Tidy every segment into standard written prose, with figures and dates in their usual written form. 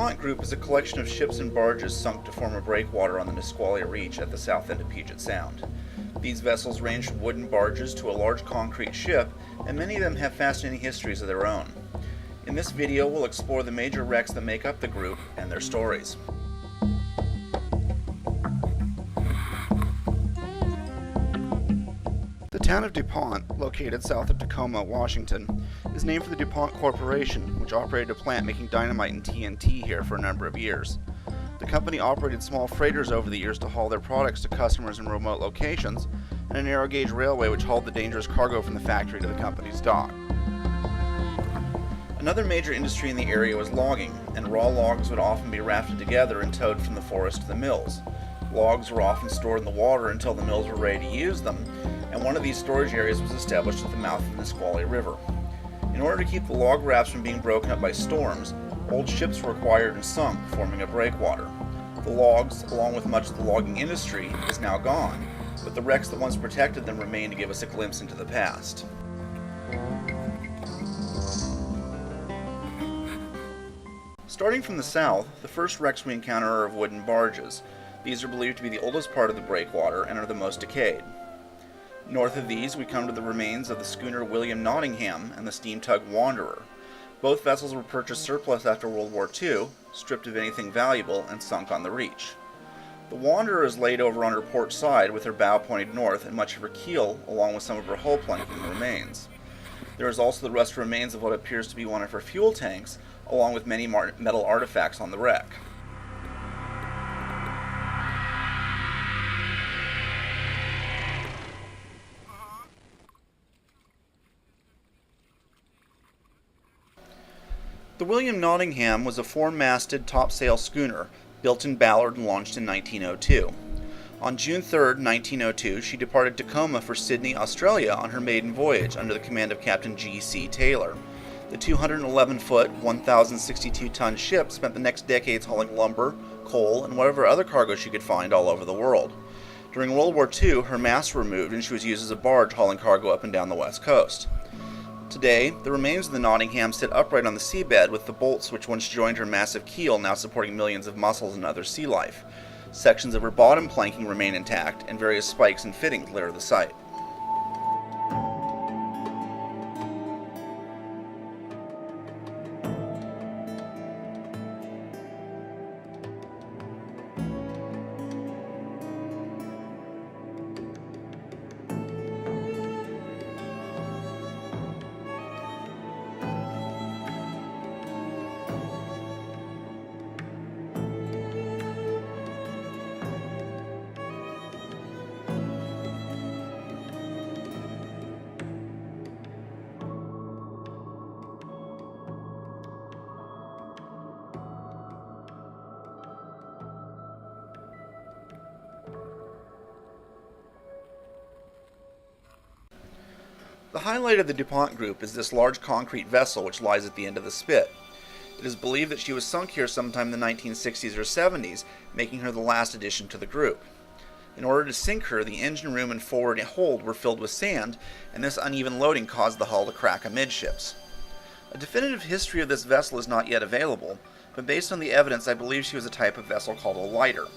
Dupont Group is a collection of ships and barges sunk to form a breakwater on the Nisqually River at the south end of Puget Sound. These vessels range from wooden barges to a large concrete ship, and many of them have fascinating histories of their own. In this video, we'll explore the major wrecks that make up the group and their stories. The town of Dupont, located south of Tacoma, Washington, is named for the Dupont Corporation, which operated a plant making dynamite and TNT here for a number of years. The company operated small freighters over the years to haul their products to customers in remote locations, and a narrow gauge railway which hauled the dangerous cargo from the factory to the company's dock. Another major industry in the area was logging, and raw logs would often be rafted together and towed from the forest to the mills. Logs were often stored in the water until the mills were ready to use them, and one of these storage areas was established at the mouth of the Nisqually River. In order to keep the log rafts from being broken up by storms, old ships were acquired and sunk, forming a breakwater. The logs, along with much of the logging industry, is now gone, but the wrecks that once protected them remain to give us a glimpse into the past. Starting from the south, the first wrecks we encounter are of wooden barges. These are believed to be the oldest part of the breakwater and are the most decayed. North of these, we come to the remains of the schooner Nottingham and the steam tug Wanderer. Both vessels were purchased surplus after World War II, stripped of anything valuable, and sunk on the Reach. The Wanderer is laid over on her port side with her bow pointed north, and much of her keel, along with some of her hull planking, remains. There is also the rust remains of what appears to be one of her fuel tanks, along with many metal artifacts on the wreck. The Nottingham was a four-masted topsail schooner built in Ballard and launched in 1902. On June 3, 1902, she departed Tacoma for Sydney, Australia on her maiden voyage under the command of Captain G.C. Taylor. The 211-foot, 1,062-ton ship spent the next decades hauling lumber, coal, and whatever other cargo she could find all over the world. During World War II, her masts were removed and she was used as a barge hauling cargo up and down the west coast. Today, the remains of the Nottingham sit upright on the seabed with the bolts which once joined her massive keel now supporting millions of mussels and other sea life. Sections of her bottom planking remain intact, and various spikes and fittings litter the site. The highlight of the Dupont Group is this large concrete vessel which lies at the end of the spit. It is believed that she was sunk here sometime in the 1960s or 70s, making her the last addition to the group. In order to sink her, the engine room and forward hold were filled with sand, and this uneven loading caused the hull to crack amidships. A definitive history of this vessel is not yet available, but based on the evidence I believe she was a type of vessel called a lighter.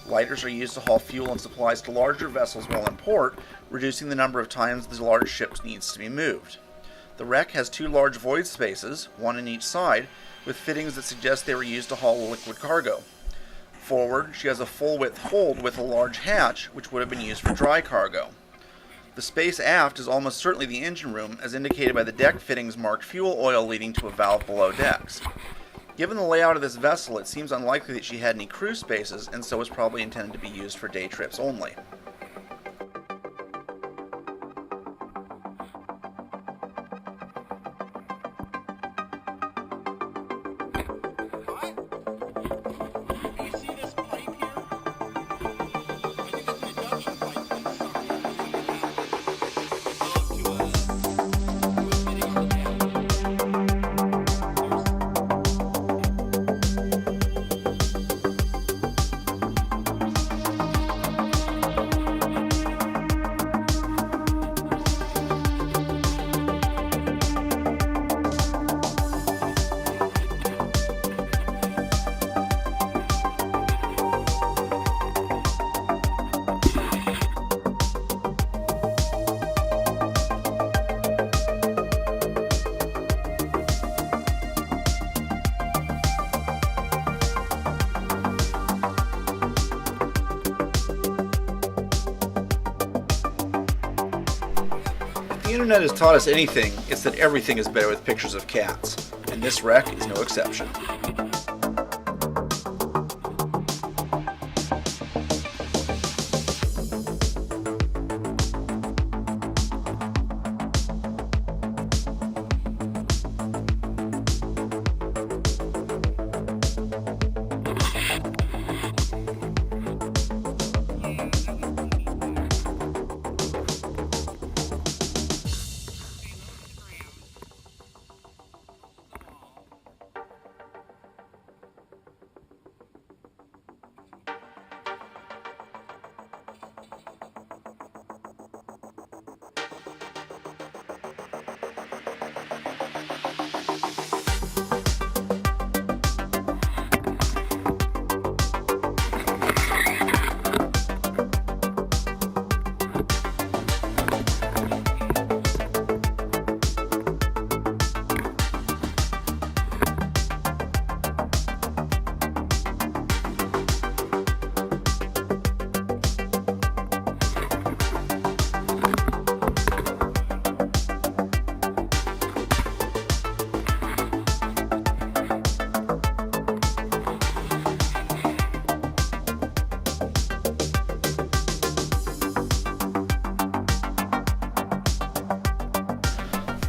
Lighters are used to haul fuel and supplies to larger vessels while in port, reducing the number of times the large ship needs to be moved. The wreck has two large void spaces, one on each side, with fittings that suggest they were used to haul liquid cargo. Forward, she has a full-width hold with a large hatch, which would have been used for dry cargo. The space aft is almost certainly the engine room, as indicated by the deck fittings marked fuel oil leading to a valve below decks. Given the layout of this vessel, it seems unlikely that she had any crew spaces, and so was probably intended to be used for day trips only. internet has taught us anything, it's that everything is better with pictures of cats, and this wreck is no exception.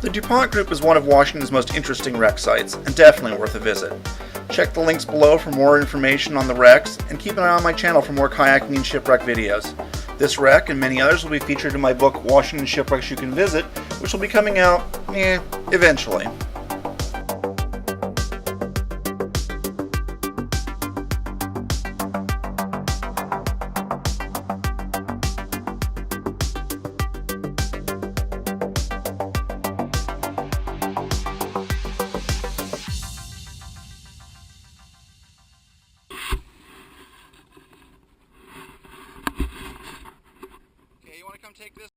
The Dupont Group is one of Washington's most interesting wreck sites, and definitely worth a visit. Check the links below for more information on the wrecks, and keep an eye on my channel for more kayaking and shipwreck videos. This wreck and many others will be featured in my book, Washington Shipwrecks You Can Visit, which will be coming out, eventually. Okay, you want to come take this?